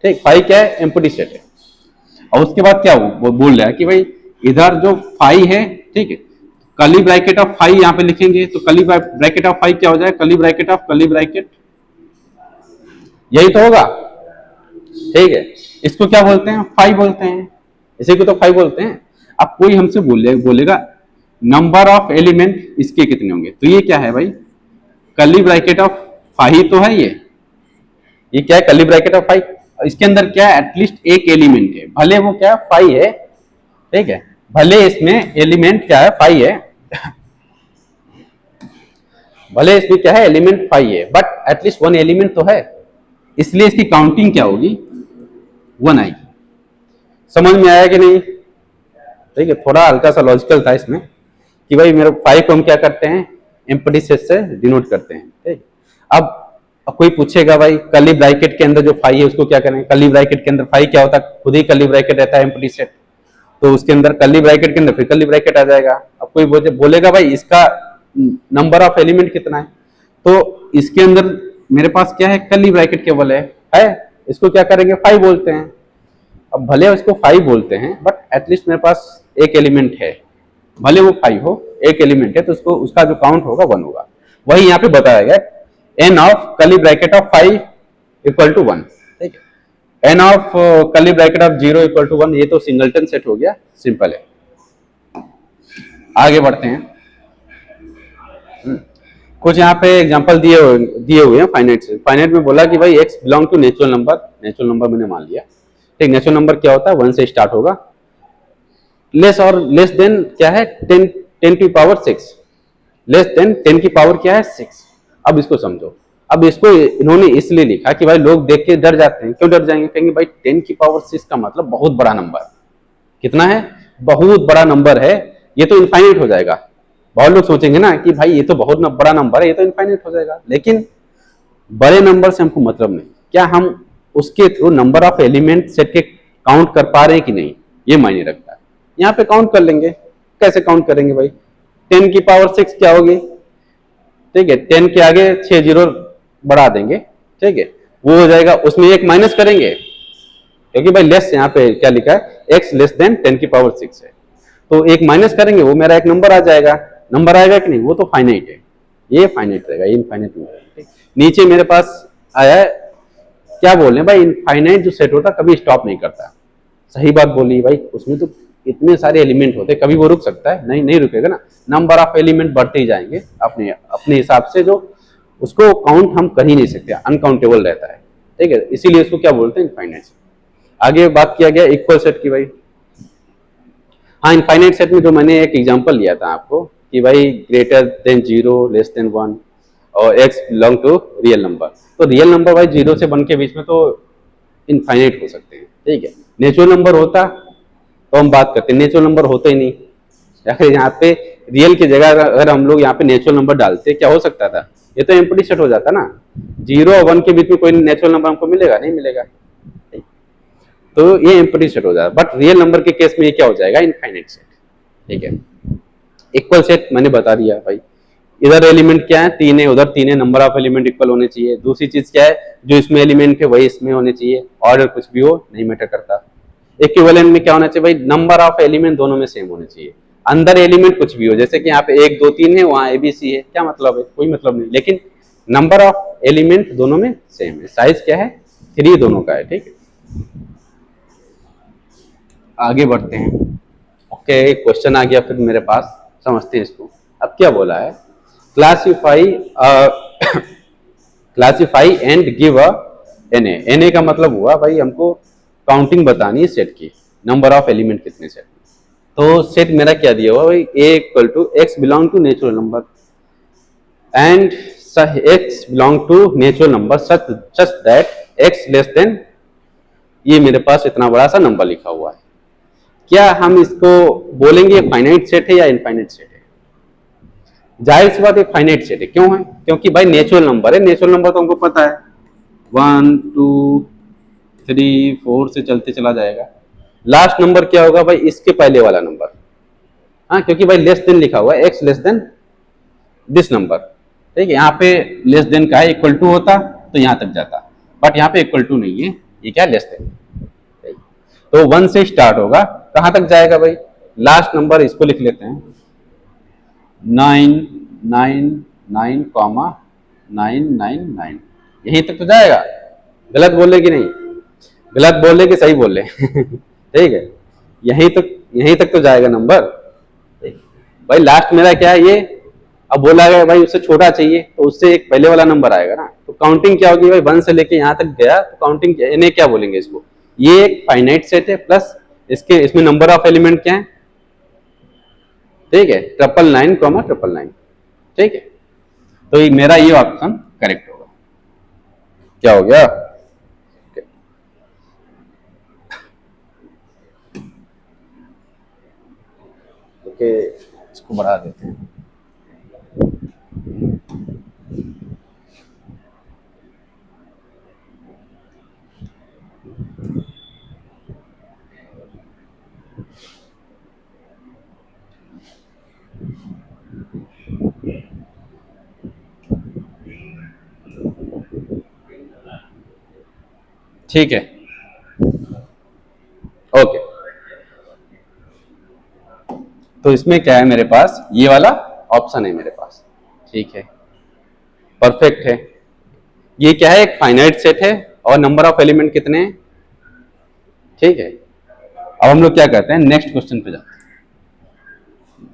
ठीक। फाइव क्या है, एम्प्टी सेट है। और उसके बाद क्या वो बोल रहा है कि भाई इधर जो फाइव है, ठीक है, कर्ली ब्रैकेट ऑफ फाइव यहाँ पे लिखेंगे, तो कर्ली ब्रैकेट ऑफ फाइव क्या हो जाएगा, curly bracket of curly bracket, यही तो होगा, ठीक है। इसको क्या बोलते हैं, फाइव बोलते हैं, इसी को तो फाइव बोलते हैं। अब कोई हमसे बोलेगा नंबर ऑफ एलिमेंट इसके कितने होंगे, तो ये क्या है भाई, कर्ली ब्रैकेट ऑफ फाइव तो है, ये क्या है, कर्ली ब्रैकेट ऑफ फाइव, इसके अंदर क्या है, एटलीस्ट एक एलिमेंट है, भले वो क्या फाइव है, ठीक है, भले इसमें एलिमेंट क्या है, फाइव है, भले इसमें क्या है, एलिमेंट फाइव है, बट एटलीस्ट वन एलिमेंट तो है, इसलिए इसकी काउंटिंग क्या होगी, वन आएगी। समझ में आया कि नहीं, ठीक है। थोड़ा हल्का सा लॉजिकल था इसमें कि भाई मेरे फाइव को हम क्या करते हैं, एम्प्टी सेट से डिनोट करते हैं, ठीक। अब कोई पूछेगा भाई कर्ली ब्रैकेट के अंदर जो फाइव है उसको क्या करें, कर्ली ब्रैकेट के अंदर फाइव क्या होता है, खुद ही कर्ली ब्रैकेट रहता है एम्प्टी सेट, तो उसके अंदर कर्ली ब्रैकेट के अंदर फिर कर्ली ब्रैकेट आ जाएगा। अब कोई बोलेगा भाई इसका नंबर ऑफ एलिमेंट कितना है, तो इसके अंदर मेरे पास क्या है, कर्ली ब्रैकेट केवल है, इसको क्या करेंगे, फाइव बोलते हैं। अब भले उसको फाइव बोलते हैं, बट एटलीस्ट मेरे पास एक एलिमेंट है, भले वो फाइव हो, एक एलिमेंट है, तो उसको उसका जो काउंट होगा वन होगा। वही यहाँ पे बताया गया, n of curly bracket of five equal to one, ठीक है। N of curly bracket of zero equal to one, ये तो सिंगलटन सेट हो गया, सिंपल है। आगे बढ़ते हैं, कुछ यहाँ पे एग्जांपल दिए हुए हैं फाइनाइट से। फाइनाइट में बोला कि भाई x belong to natural number मैंने मान लिया, ठीक। नेचुरल नंबर क्या होता है, वन से स्टार्ट होगा, लेस और लेस देन क्या है, 10 की पावर 6, लेस देन 10 की पावर क्या है, 6। अब इसको समझो, अब इसको इन्होंने इसलिए लिखा कि भाई लोग देख के डर जाते हैं, क्यों डर जाएंगे, कहेंगे भाई 10 की पावर 6 का मतलब बहुत बड़ा नंबर, कितना है, बहुत बड़ा नंबर है, ये तो इनफाइनाइट हो जाएगा। बहुत लोग सोचेंगे ना कि भाई ये तो बहुत बड़ा नंबर है, ये तो इनफाइनाइट हो जाएगा, लेकिन बड़े नंबर से हमको मतलब नहीं, क्या हम उसके through number of element set के काउंट कर पा रहे हैं कि नहीं, ये मायने रखता है। यहाँ पे काउंट कर लेंगे, कैसे काउंट करेंगे भाई, 10 की पावर 6 क्या होगी, ठीक है, 10 के आगे 6 जीरो बढ़ा देंगे, ठीक है, वो हो जाएगा, उसमें एक माइनस करेंगे, क्योंकि भाई लेस यहाँ पे क्या लिखा है, x लेस देन 10 की पावर 6 है, तो एक माइनस करेंगे, वो मेरा एक नंबर आ जाएगा। नंबर आएगा कि नहीं, वो तो फाइनाइट है, ये फाइनाइट रहेगा, ये इनफाइनाइट नहीं रहेगा। नीचे मेरे पास आया है, क्या बोल रहे हैं भाई, इनफाइनाइट जो सेट होता कभी स्टॉप नहीं करता। सही बात बोली भाई, उसमें तो इतने सारे एलिमेंट होते, कभी वो रुक सकता है, नहीं रुकेगा ना, नंबर ऑफ एलिमेंट बढ़ते ही जाएंगे अपने अपने हिसाब से, जो उसको काउंट हम कर ही नहीं सकते, अनकाउंटेबल रहता है, ठीक है, इसीलिए उसको क्या बोलते हैं, इनफाइनाइट। आगे बात किया गया इक्वल सेट की भाई। हाँ, इनफाइनाइट सेट में जो मैंने एक एग्जांपल लिया था आपको कि भाई greater than zero, less than one, और x belong to real number, तो रियल नंबर भाई जीरो से वन के बीच में तो इनफाइनाइट हो सकते हैं, ठीक है। नेचुरल नंबर होता तो हम बात करते हैं, नेचुरल नंबर होते ही नहीं, अगर यहाँ पे रियल की जगह अगर हम लोग यहाँ पे नेचुरल नंबर डालते, क्या हो सकता था, ये तो एम्प्टी सेट हो जाता ना, जीरो और वन के बीच में कोई नेचुरल नंबर हमको मिलेगा, नहीं मिलेगा, तो ये एम्प्टी सेट हो जाएगा। बट रियल नंबर के केस में ये क्या हो जाएगा, इनफाइनाइट सेट, ठीक है। इक्वल सेट मैंने बता दिया भाई, इधर एलिमेंट क्या है, 3 है, उधर 3 है, नंबर ऑफ एलिमेंट इक्वल होने चाहिए। दूसरी चीज क्या है, जो इसमें एलिमेंट है वही इसमें होने चाहिए, ऑर्डर कुछ भी हो नहीं मैटर करता। इक्विवेलेंट में क्या होना चाहिए भाई, नंबर ऑफ एलिमेंट दोनों में सेम होने चाहिए, अंदर एलिमेंट कुछ भी हो, जैसे कि यहाँ पे 1 2 3 है, वहाँ ABC है, क्या मतलब है, कोई मतलब नहीं, लेकिन नंबर ऑफ एलिमेंट दोनों में सेम है, साइज क्या है 3 दोनों का है, ठीक है। आगे बढ़ते हैं। ओके, क्वेश्चन आ गया फिर मेरे पास, समझते हैं इसको। अब क्या बोला है, classify classify and give a n A का मतलब हुआ भाई हमको काउंटिंग बतानी है सेट की, नंबर ऑफ एलिमेंट कितने सेट में। तो सेट मेरा क्या दिया हुआ भाई, A equal to x belong to natural number and x belong to natural number such that x less than, ये मेरे पास इतना बड़ा सा नंबर लिखा हुआ है। क्या हम इसको बोलेंगे फाइनाइट सेट है या इनफाइनाइट सेट है? जाहिर सी बात है फाइनाइट सेट है। क्यों है? क्योंकि भाई नेचुरल नंबर है, नेचुरल नंबर तो हमको पता है 1 2 3 4 से चलते चला जाएगा। लास्ट नंबर क्या होगा भाई, इसके पहले वाला नंबर। हाँ, क्योंकि भाई लेस देन लिखा हुआ है, x less then this number, ठीक है। यहाँ पे लेस देन का है, इक्वल टू होता तो यहाँ तक जाता, बट यहाँ पे इक्वल टू नहीं है, ये क्या लेस देन। तो 1 से स्टार्ट होगा, कहाँ तक जाएगा भाई, लास्ट नंबर इसको लिख लेते हैं 999,999, यहीं तक तो जाएगा। गलत बोले कि नहीं, गलत बोले कि सही बोले ठीक है, यहीं तक तो जाएगा नंबर भाई। लास्ट मेरा क्या है ये, अब बोला गया भाई उससे छोटा चाहिए तो उससे एक पहले वाला नंबर आएगा ना, तो काउंटिंग क्या होगी भाई, 1 से लेके यहाँ तक गया तो काउंटिंग इन्हें क्या बोलेंगे इसको, ये एक फाइनाइट सेट है प्लस इसमें नंबर ऑफ एलिमेंट क्या है, ठीक है, 999,999, ठीक है। तो मेरा ये ऑप्शन करेक्ट होगा। क्या हो गया, ओके, इसको बढ़ा देते हैं। ठीक है, ओके। तो इसमें क्या है मेरे पास, ये वाला ऑप्शन है मेरे पास, ठीक है, परफेक्ट है। ये क्या है, एक फाइनाइट सेट है और नंबर ऑफ एलिमेंट कितने हैं, ठीक है। अब हम लोग क्या करते हैं, नेक्स्ट क्वेश्चन पे जाते हैं।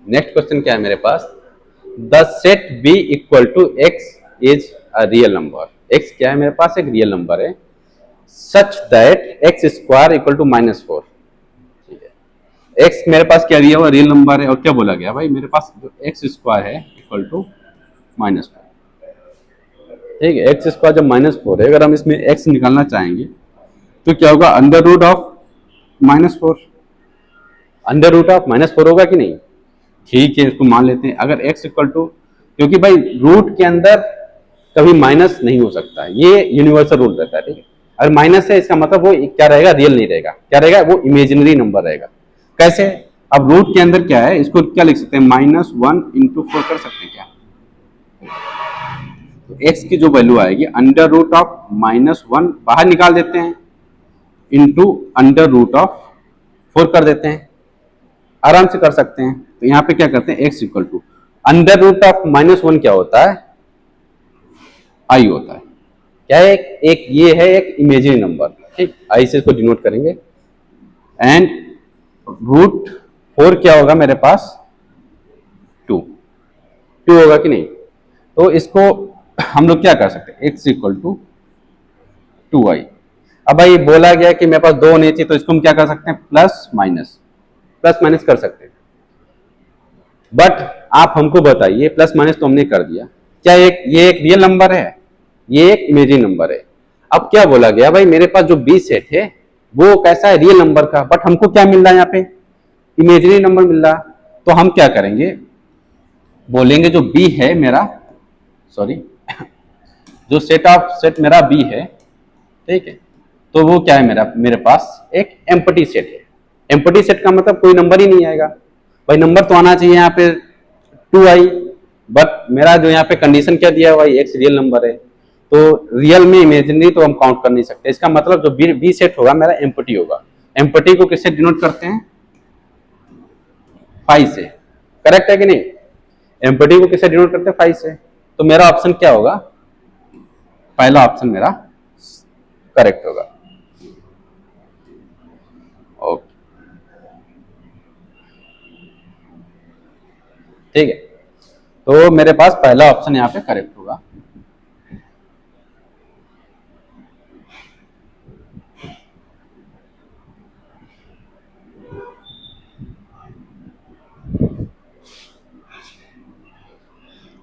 नेक्स्ट क्वेश्चन क्या है मेरे पास, the set B equal to x is a real number. X क्या है मेरे पास, एक रियल नंबर है, such that x square equal to -4, ठीक है। एक्स मेरे पास क्या दिया हुआ, रियल नंबर है, और क्या बोला गया भाई, मेरे पास जो एक्स स्क्वायर है इक्वल टू -4, ठीक है। एक्स स्क्वायर जब -4 है, अगर हम इसमें एक्स निकालना चाहेंगे तो क्या होगा, under root of -4, under root of -4 होगा कि नहीं, ठीक है, इसको मान लेते हैं। अगर x इक्वल टू, क्योंकि भाई रूट के अंदर कभी माइनस नहीं हो सकता है, ये यूनिवर्सल रूल रहता है, ठीक है। अगर माइनस है इसका मतलब वो क्या रहेगा, रियल नहीं रहेगा, क्या रहेगा, वो इमेजिनरी नंबर रहेगा। कैसे, अब रूट के अंदर क्या है, इसको क्या लिख सकते हैं, -1 × 4 कर सकते हैं क्या, तो x की जो वैल्यू आएगी अंडर रूट ऑफ -1 बाहर निकाल देते हैं, इंटू अंडर रूट ऑफ 4 कर देते हैं, आराम से कर सकते हैं। तो यहाँ पे क्या करते हैं, x equal to under root of -1 क्या होता है, i होता है, क्या है, एक ये है एक इमेजिनरी नंबर, ठीक, i से इसको डिनोट करेंगे। एंड रूट 4 क्या होगा मेरे पास, 2 होगा कि नहीं। तो इसको हम लोग क्या कर सकते हैं, x इक्वल टू 2i। अब भाई बोला गया कि मेरे पास 2 होनी चाहिए, तो इसको हम क्या कर सकते हैं, प्लस माइनस कर सकते हैं। बट आप हमको बताइए, प्लस माइनस तो हमने कर दिया, क्या ये एक रियल नंबर है, ये एक इमेजिनरी नंबर है। अब क्या बोला गया भाई, मेरे पास जो बी सेट है वो कैसा है, रियल नंबर का, बट हमको क्या मिल रहा है यहाँ पे, इमेजिनरी नंबर मिल रहा। तो हम क्या करेंगे, बोलेंगे जो बी है मेरा, सॉरी जो सेट मेरा बी है, ठीक है, तो वो क्या है, मेरे पास एक एम्प्टी सेट है। एम्प्टी सेट का मतलब कोई नंबर ही नहीं आएगा भाई, नंबर तो आना चाहिए यहाँ पे 2i, बट मेरा जो यहाँ पे कंडीशन क्या दिया हुआ है, एक्स रियल नंबर है, तो रियल में इमेजिनरी तो हम काउंट कर नहीं सकते। इसका मतलब जो बी सेट होगा मेरा एम्प्टी होगा। एम्प्टी को किससे डिनोट करते हैं, 5 से, करेक्ट है कि नहीं, एम्प्टी को किससे डिनोट करते हैं, 5 से। तो मेरा ऑप्शन क्या होगा, पहला ऑप्शन मेरा करेक्ट होगा, ओके। ठीक है, तो मेरे पास पहला ऑप्शन यहाँ पे करेक्ट होगा।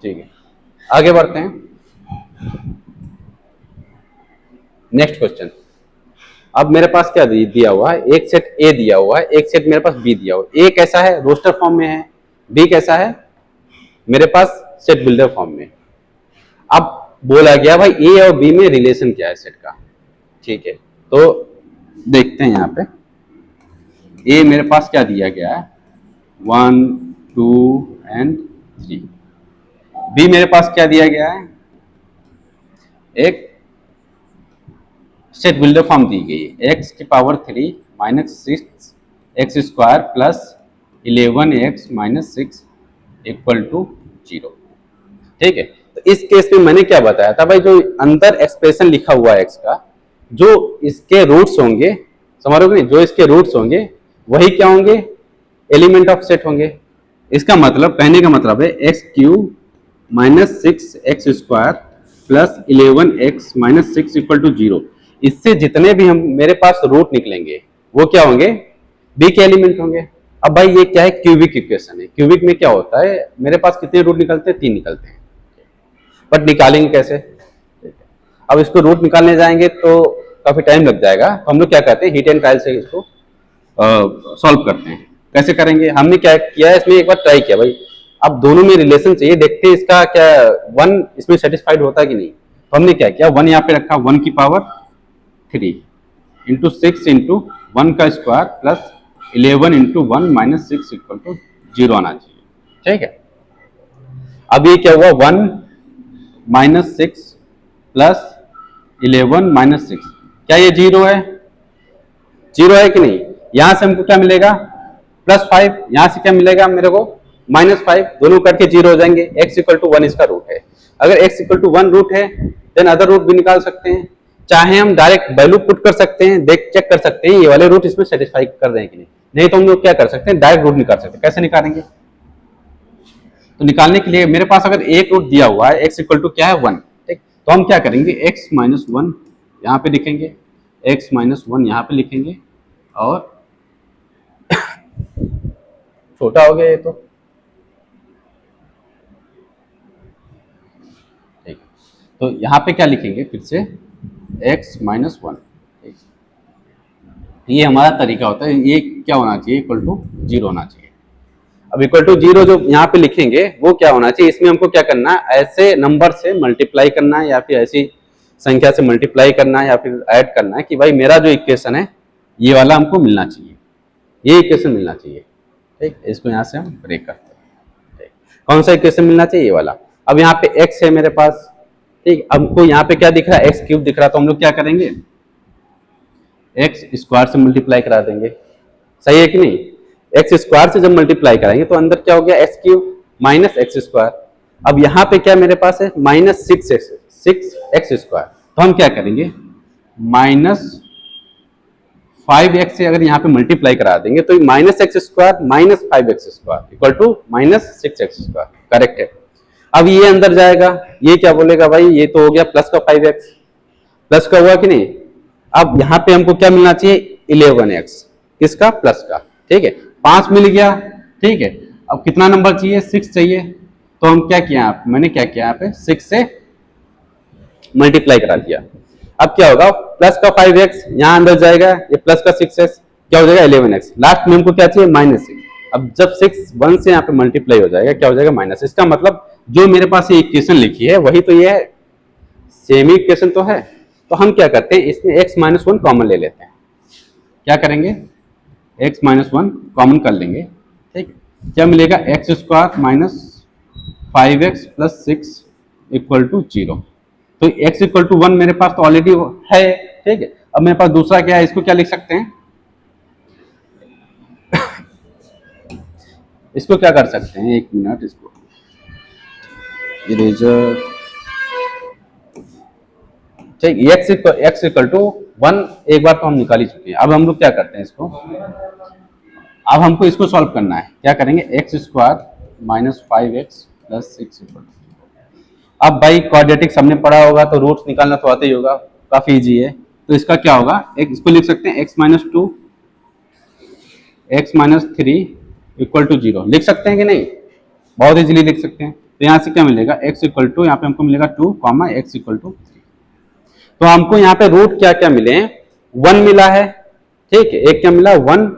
ठीक है, आगे बढ़ते हैं। Next question. अब मेरे पास क्या दिया हुआ है, एक सेट ए दिया हुआ है, एक सेट मेरे पास बी दिया हुआ है। ए कैसा है, रोस्टर फॉर्म में है, बी कैसा है, मेरे पास सेट बिल्डर फॉर्म में। अब बोला गया भाई ए और बी में रिलेशन क्या है सेट का। ठीक है, तो देखते हैं यहाँ पे ए मेरे पास क्या दिया गया है, 1 2 एंड 3। बी मेरे पास क्या दिया गया है, एक सेट बिल्डर फॉर्म दी गई है, एक्स की power 3 minus 6 x square plus 11x minus 6 equal to 0। ठीक है, तो इस केस में मैंने क्या बताया था भाई, जो अंदर एक्सप्रेशन लिखा हुआ है एक्स का, जो इसके रूट्स होंगे, समझ रहे हो नहीं, जो इसके रूट्स होंगे वही क्या होंगे, एलिमेंट ऑफ सेट होंगे। इसका मतलब, कहने का मतलब है x cube minus 6 x square plus 11x minus 6 equal to 0। इससे जितने भी हम मेरे पास रूट निकलेंगे वो क्या होंगे, बी के एलिमेंट होंगे। अब भाई ये क्या है, क्यूबिक इक्वेशन है। क्यूबिक में क्या होता है, मेरे पास कितने रूट निकलते हैं, 3 निकलते हैं, बट निकालेंगे कैसे। अब इसको रूट निकालने जाएंगे तो काफी टाइम लग जाएगा, तो हम लोग क्या करते हैं, हीट एंड ट्रायल से इसको सॉल्व करते हैं। कैसे करेंगे, हमने क्या किया है, इसमें एक बार ट्राई किया भाई, अब दोनों में रिलेशन चाहिए, देखते हैं इसका क्या 1 इसमें सेटिस्फाइड होता है कि नहीं। तो हमने क्या किया, 1 यहाँ पे रखा, 1 की पावर 3 इंटू 6 इंटू 1 का square plus 11 into 1 minus 6 equal to 0 आना चाहिए। ठीक है, अब ये क्या हुआ, 1 माइनस 6 प्लस 11 माइनस 6, क्या ये 0 है, 0 है कि नहीं। यहां से हमको क्या मिलेगा, +5, यहां से क्या मिलेगा मेरे को, -5, दोनों करके 0 हो जाएंगे। x इक्वल टू 1 इसका रूट है, अगर x इक्वल टू 1 रूट है देन अदर रूट भी निकाल सकते हैं, चाहे हम डायरेक्ट वैल्यू पुट कर सकते हैं, देख चेक कर सकते हैं ये वाले रूट इसमें सेटिस्फाई कर रहे हैं कि नहीं। नहीं तो हम लोग क्या कर सकते हैं, डायरेक्ट रूट निकाल सकते हैं। कैसे निकालेंगे, तो निकालने के लिए मेरे पास अगर एक रूट दिया हुआ है, x इक्वल टू क्या है 1, ठीक, तो हम क्या करेंगे, x माइनस 1 यहाँ पे लिखेंगे, x माइनस 1 यहाँ पे लिखेंगे, और छोटा हो गया ये तो, ठीक, तो यहाँ पे क्या लिखेंगे फिर से, x माइनस 1। ये हमारा तरीका होता है, ये क्या होना चाहिए, इक्वल टू 0 होना चाहिए। अब इक्वल टू 0 जो यहाँ पे लिखेंगे वो क्या होना चाहिए, इसमें हमको क्या करना है, ऐसे नंबर से मल्टीप्लाई करना है या फिर ऐसी संख्या से मल्टीप्लाई करना है या फिर ऐड करना है कि भाई मेरा जो इक्वेशन है ये वाला हमको मिलना चाहिए, ये इक्वेशन मिलना चाहिए। ठीक, इसको यहाँ से हम ब्रेक करते हैं। ठीक, कौन सा इक्वेशन मिलना चाहिए, ये वाला। अब यहाँ पे x है मेरे पास, ठीक, हमको यहाँ पे क्या दिख रहा है, x क्यूब दिख रहा है, तो हम लोग क्या करेंगे, x स्क्वायर से मल्टीप्लाई करा देंगे। सही है कि नहीं, एक्स स्क्वायर से जब मल्टीप्लाई कराएंगे तो अंदर क्या हो गया, x cube minus x square. अब यहाँ पे क्या मेरे पास है, माइनस 6 एक्स स्क्वायर, तो हम क्या करेंगे, माइनस 5x से अगर यहाँ पे मल्टीप्लाई करा देंगे तो minus x square minus 5x square equal to minus 6x square, correct है। अब ये अंदर जाएगा, ये क्या बोलेगा भाई, ये तो हो गया प्लस का 5x, प्लस का हुआ कि नहीं। अब यहाँ पे हमको क्या मिलना चाहिए, 11x, किसका, प्लस का। ठीक है, 5 मिल गया। ठीक है, अब कितना नंबर चाहिए, 6 चाहिए, तो हम क्या किया, मैंने क्या किया, यहाँ पे 6 से मल्टीप्लाई करा दिया। अब क्या होगा, प्लस का 5x यहाँ अंदर जाएगा, ये प्लस का 6x क्या हो जाएगा 11x, लास्ट में हमको क्या चाहिए -6। अब जब 6 1 से यहाँ पे मल्टीप्लाई हो जाएगा, क्या हो जाएगा माइनस। इसका मतलब जो मेरे पास ये इक्वेशन लिखी है वही तो ये है, सेम ही इक्वेशन तो है। तो हम क्या करते हैं, इसमें x माइनस 1 कॉमन ले लेते हैं। क्या करेंगे, x माइनस 1 कॉमन कर लेंगे। ठीक, क्या मिलेगा, x square minus 5x plus 6 equal to 0। तो x इक्वल टू 1 मेरे पास तो ऑलरेडी है। ठीक है, अब मेरे पास दूसरा क्या है, इसको क्या लिख सकते हैं इसको क्या कर सकते हैं, 1 मिनट, इसको इरेजर। ठीक, x इक्वल टू 1 एक बार तो हम निकाल ही चुके हैं। अब हम लोग क्या करते हैं इसको, अब हमको इसको सॉल्व करना है। क्या करेंगे, एक्स स्क्वायर -5x + 6 = 0। अब भाई क्वाड्रेटिक सबने पढ़ा होगा तो रूट्स निकालना तो आता ही होगा, काफी इजी है। तो इसका क्या होगा, एक इसको लिख सकते हैं x - 2 x - 3 = 0, लिख सकते हैं कि नहीं? बहुत इजीली लिख सकते हैं। तो यहाँ से क्या मिलेगा, x = यहाँ पे हमको मिलेगा 2, x = 3। तो हमको यहाँ पे रूट क्या क्या मिले हैं, 1 मिला है, ठीक है, एक क्या मिला 1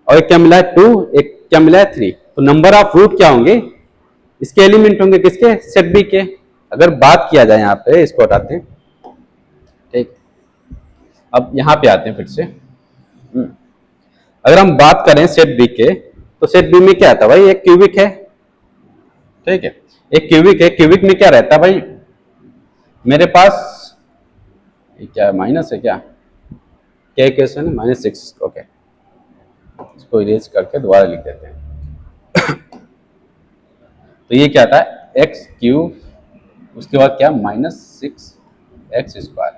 और एक क्या मिला है 2, एक क्या मिला है 3। तो नंबर ऑफ रूट क्या होंगे, इसके एलिमेंट होंगे किसके, सेट बी के। अगर बात किया जाए यहाँ पे, इसको हटाते हैं, ठीक। अब यहाँ पे आते हैं फिर से। अगर हम बात करें सेट बी के, तो सेट बी में क्या आता है भाई, एक क्यूबिक है, ठीक है, एक क्यूबिक है। क्यूबिक में क्या रहता है भाई, मेरे पास ये क्या माइनस है, क्या इक्वेशन है, -6, ओके। इसको इरेज करके दोबारा लिख देते हैं। तो ये क्या था, x3, उसके बाद क्या -6x²,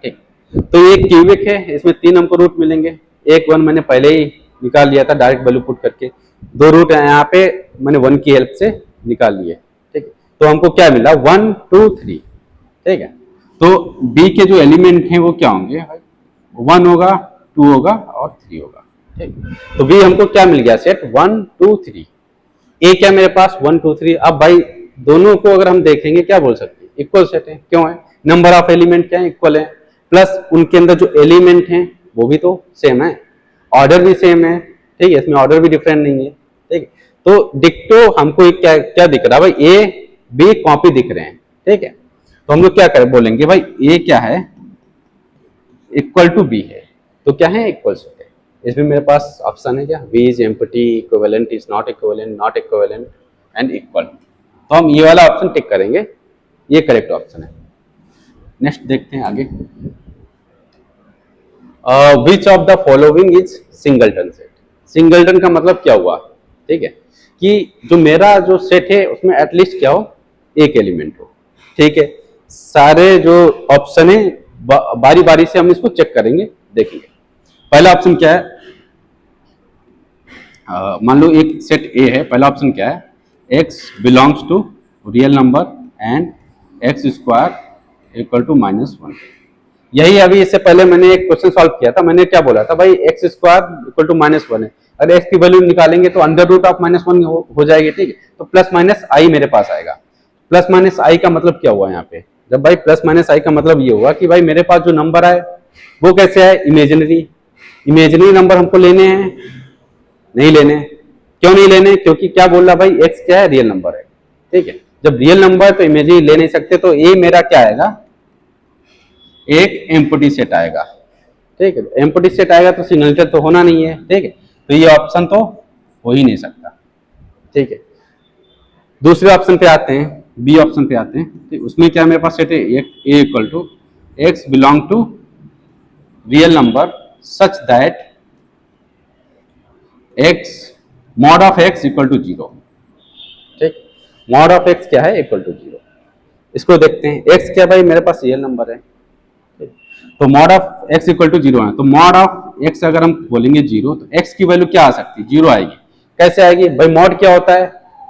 ठीक। तो ये क्यूबिक है, इसमें 3 हमको रूट मिलेंगे। एक 1 मैंने पहले ही निकाल लिया था डायरेक्ट वैल्यू पुट करके, 2 रूट यहाँ पे मैंने 1 की हेल्प से निकाल लिए, ठीक। तो हमको क्या मिला, 1 2 3, ठीक है। तो बी के जो एलिमेंट हैं वो क्या होंगे, 1 होगा, 2 होगा और 3 होगा, ठीक। तो बी हमको क्या मिल गया, सेट 1 2 3। ए क्या मेरे पास 1 2 3। अब भाई दोनों को अगर हम देखेंगे क्या बोल सकते हैं, इक्वल सेट है, क्यों है, नंबर ऑफ एलिमेंट क्या है, इक्वल है, प्लस उनके अंदर जो एलिमेंट हैं वो भी तो सेम है, ऑर्डर भी सेम है, ठीक है, इसमें ऑर्डर भी डिफरेंट नहीं है, ठीक है। तो डिक्टो हमको क्या क्या दिख रहा है भाई, ए बी कॉपी दिख रहे हैं, ठीक है। तो हम लोग क्या करें, बोलेंगे भाई ए क्या है, इक्वल टू बी है, तो क्या है, इक्वल सेट है। इसमें मेरे पास ऑप्शन है क्या, B is empty, equivalent is not equivalent, not equivalent and equal. तो हम ये वाला ऑप्शन टिक करेंगे, ये करेक्ट ऑप्शन है। नेक्स्ट देखते हैं आगे। Which of the following is singleton set. Singleton का मतलब क्या हुआ, ठीक है, कि जो मेरा जो सेट है उसमें एटलीस्ट क्या हो, एक एलिमेंट हो, ठीक है। सारे जो ऑप्शन है बारी बारी से हम इसको चेक करेंगे, देखेंगे। पहला ऑप्शन क्या है, मान लो एक सेट ए है, पहला ऑप्शन क्या है, x belongs to real number and x² = -1। यही अभी इससे पहले मैंने एक क्वेश्चन सॉल्व किया था, मैंने क्या बोला था भाई, x² = -1 है, अगर x की वैल्यू निकालेंगे तो √(-1) हो जाएगी, ठीक है। तो प्लस माइनस आई मेरे पास आएगा। प्लस माइनस आई का मतलब क्या हुआ यहाँ पे, जब भाई प्लस माइनस आई का मतलब ये हुआ कि भाई मेरे पास जो नंबर आए वो कैसे आए, इमेजिनरी। इमेजिनरी नंबर हमको लेने हैं, नहीं लेने, क्यों नहीं लेने, क्योंकि क्या बोल रहा भाई, x क्या है, रियल नंबर है, ठीक है। जब रियल नंबर तो इमेजिनरी ले नहीं सकते, तो ए मेरा क्या आएगा, एक एम्प्टी सेट आएगा, ठीक है। एम्प्टी सेट आएगा तो सिंगलटन तो होना नहीं है, ठीक है। तो ये ऑप्शन तो हो ही नहीं सकता, ठीक है। दूसरे ऑप्शन पे आते हैं, बी ऑप्शन पे आते हैं, ठीक। उसमें क्या मेरे पास सेट है, A = x belong to real number such that x mod of x = 0, ठीक। mod of x क्या है, = 0। इसको देखते हैं, x क्या भाई मेरे पास रियल नंबर है, तो mod of x = 0 है, तो mod of x अगर हम बोलेंगे 0, तो x की वैल्यू क्या आ सकती है, 0 आएगी। कैसे आएगी भाई, mod क्या होता है,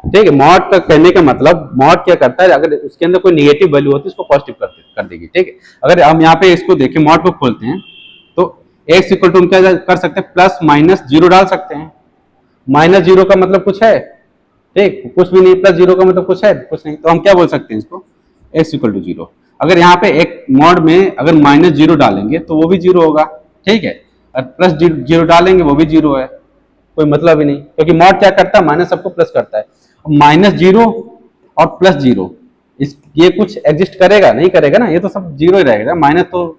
ठीक है। mod का कहने का मतलब, mod क्या करता है, अगर उसके अंदर कोई नेगेटिव वैल्यू होती है उसको पॉजिटिव कर देगी, ठीक है। अगर हम यहाँ पे इसको देखें, mod को खोलते हैं, तो x = हम क्या कर सकते हैं, +-0 डाल सकते हैं। -0 का मतलब कुछ है, ठीक, कुछ भी नहीं, +0 का मतलब कुछ है, कुछ नहीं। तो हम क्या बोल सकते हैं इसको, x = 0। अगर यहाँ पे एक मॉड में अगर -0 डालेंगे तो वो भी 0 होगा, ठीक है, और +0 डालेंगे वो भी 0 है, कोई मतलब ही नहीं, क्योंकि मॉड क्या करता है, माइनस सबको प्लस करता है। -0 और +0 ये कुछ एग्जिस्ट करेगा, नहीं करेगा ना, ये तो सब 0 ही रहेगा। माइनस तो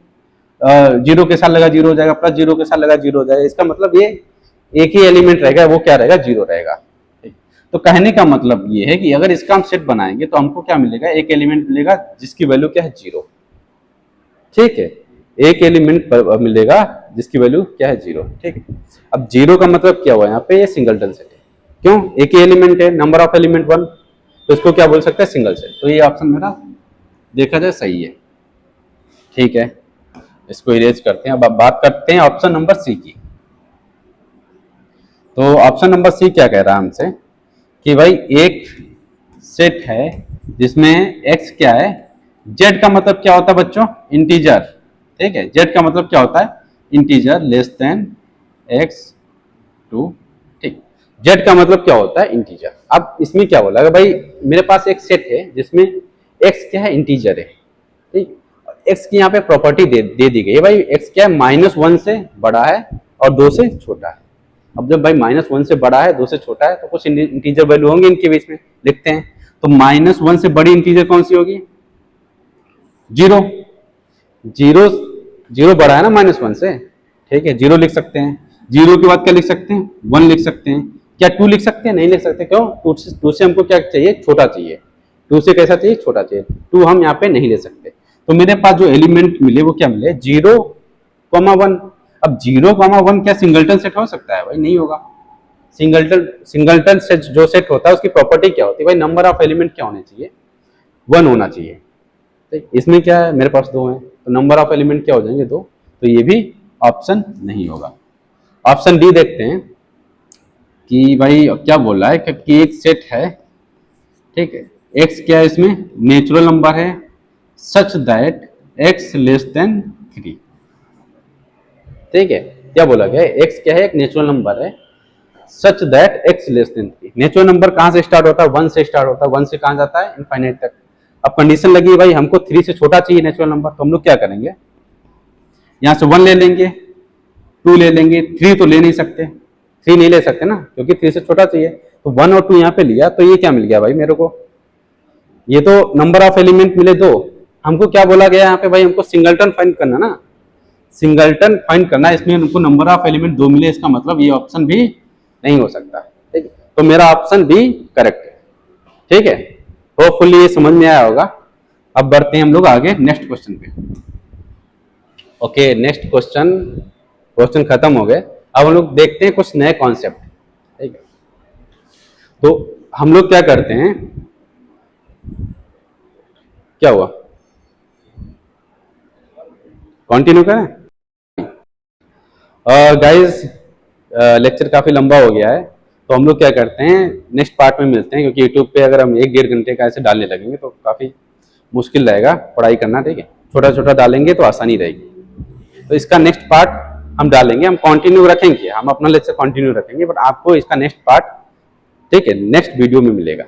0 के साथ लगा 0 हो जाएगा, +0 के साथ लगा 0 हो जाएगा, इसका मतलब ये एक ही एलिमेंट रहेगा, वो क्या रहेगा, 0 रहेगा। तो कहने का मतलब ये है कि अगर इसका हम सेट बनाएंगे तो हमको क्या मिलेगा, एक एलिमेंट मिलेगा जिसकी वैल्यू क्या है, 0, ठीक है। एक एलिमेंट मिलेगा जिसकी वैल्यू क्या है, 0, ठीक है। अब 0 का मतलब क्या हुआ यहाँ पे, ये सिंगलटन सेट है, क्यों, एक ही एलिमेंट है, नंबर ऑफ एलिमेंट 1, तो इसको क्या बोल सकते हैं, सिंगल सेट। तो ये ऑप्शन मेरा देखा जाए सही है, ठीक है। इसको इरेज करते हैं। अब बात करते हैं ऑप्शन नंबर सी की। तो ऑप्शन नंबर सी क्या कह रहा है हमसे, कि भाई एक सेट है जिसमें x क्या है, z का मतलब क्या होता है बच्चों, इंटीजर, ठीक है, z का मतलब क्या होता है, इंटीजर लेस देन x2, ठीक, z का मतलब क्या होता है, इंटीजर। अब इसमें क्या बोला कि भाई मेरे पास एक सेट है जिसमें x क्या है, इंटीजर है, ठीक, x की यहाँ पे प्रॉपर्टी दे दी गई है भाई, x क्या है, -1 से बड़ा है और 2 से छोटा है। अब जब भाई -1 से बड़ा है 2 से छोटा है तो कुछ इंटीजर वैल्यू होंगे इनके बीच में, लिखते हैं। तो -1 से बड़ी इंटीजर कौन सी होगी, 0, 0 बड़ा है ना -1 से, ठीक है, 0 लिख सकते हैं। 0 के बाद क्या लिख सकते हैं, 1 लिख सकते हैं। क्या 2 लिख सकते हैं, नहीं लिख सकते, क्यों, 2 से हमको क्या चाहिए, छोटा चाहिए, 2 से कैसा चाहिए, छोटा चाहिए, 2 हम यहाँ पे नहीं ले सकते। तो मेरे पास जो एलिमेंट मिले वो क्या मिले, 0,1। अब 0,1 क्या सिंगलटन सेट हो सकता है, भाई नहीं होगा। सिंगलटन सेट जो सेट होता है उसकी प्रॉपर्टी क्या होती है, भाई नंबर ऑफ एलिमेंट क्या होने चाहिए, 1 होना चाहिए। तो इसमें क्या है, मेरे पास 2 है, तो नंबर ऑफ एलिमेंट क्या हो जाएंगे, 2, तो ये भी ऑप्शन नहीं होगा। ऑप्शन डी देखते हैं कि भाई क्या बोल रहा है कि एक सेट है, ठीक है, x क्या है इसमें, नेचुरल नंबर है, such that x less than 3, ठीक है, क्या बोला गया है, x क्या है, एक नेचुरल नंबर है, such that x less than 3। Natural number कहां से स्टार्ट होता है, 1 से स्टार्ट होता है, 1 से कहां जाता है, इनफाइनाइट तक। अब कंडीशन लगी है भाई हमको 3 से छोटा चाहिए नेचुरल नंबर, तो हम लोग क्या करेंगे, यहां से 1 ले लेंगे, 2 ले लेंगे, 3 तो ले नहीं सकते, 3 नहीं ले सकते ना, क्योंकि 3 से छोटा चाहिए। तो 1 और 2 यहाँ पे लिया, तो ये क्या मिल गया भाई मेरे को, ये तो नंबर ऑफ एलिमेंट मिले 2। हमको क्या बोला गया यहाँ पे भाई, हमको सिंगलटन फाइंड करना ना, सिंगलटन फाइंड करना, इसमें हमको नंबर ऑफ एलिमेंट 2 मिले, इसका मतलब ये ऑप्शन भी नहीं हो सकता, ठीक है, तो मेरा ऑप्शन बी करेक्ट है, ठीक है। होपफुली ये समझ में आया होगा। अब बढ़ते हैं हम लोग आगे नेक्स्ट क्वेश्चन पे। ओके, नेक्स्ट क्वेश्चन खत्म हो गए। अब हम लोग देखते हैं कुछ नए कॉन्सेप्ट, ठीक है। तो हम लोग क्या करते हैं, क्या हुआ, कंटिन्यू करें। गाइस लेक्चर काफी लंबा हो गया है, तो हम लोग क्या करते हैं, नेक्स्ट पार्ट में मिलते हैं, क्योंकि यूट्यूब पे अगर हम 1-1.5 घंटे का ऐसे डालने लगेंगे तो काफी मुश्किल रहेगा पढ़ाई करना, ठीक है, छोटा छोटा डालेंगे तो आसानी रहेगी। तो इसका नेक्स्ट पार्ट हम डालेंगे, हम कंटिन्यू रखेंगे, हम अपना लेक्चर कंटिन्यू रखेंगे, बट आपको इसका नेक्स्ट पार्ट, ठीक है, नेक्स्ट वीडियो में मिलेगा।